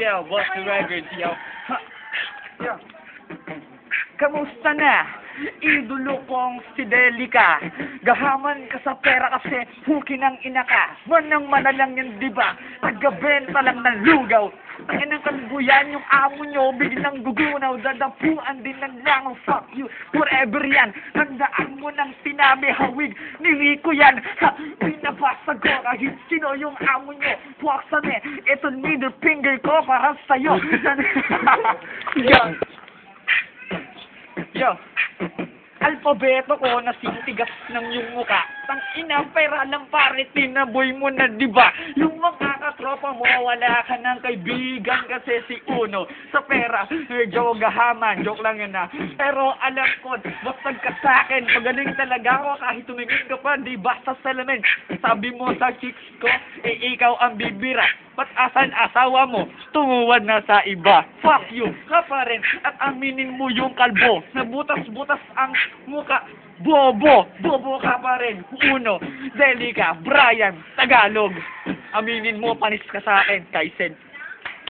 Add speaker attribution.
Speaker 1: Yeah, what's the record, yo?
Speaker 2: Yeah. Kamusta na? Idolo kong si Delica. Gahaman ka sa pera kasi hukin ang ina ka. Manang manalang yan, diba? Taga-benta lang ng lugaw. Tangin ng kaluguyan yung amo nyo, biglang gugunaw. Dadapuan din ng langaw, fuck you, forever yan. Tandaan mo ng sinabi, hawig ni Rico yan. Ha, pinabasa ko kahit sino yung amo nyo. Puwaksan ito middle finger ko para sa'yo. Yo. Yo. Alpabeto ko na sintigas ng yung muka. Tang ina, pera lang pare, tinaboy mo na, diba? Yung mga katropa mo, wala ka ng kaibigan kasi si Uno. Sa pera, medyo gahaman, joke lang yun na. Pero alam ko, bastag ka sa akin, magaling talaga ako kahit tumingin ka pa, di basta salamin. Sabi mo sa chicks ko, ikaw ang bibira. Ba't asan asawa mo? Tumuwad na sa iba. Fuck you, ka pa rin. At aminin mo yung kalbo. Nabutas-butas ang muka. Bobo! Bobo ka pa rin. Uno, Delica, Brian, Tagalog. Aminin mo, panis ka sa akin, Kaisen.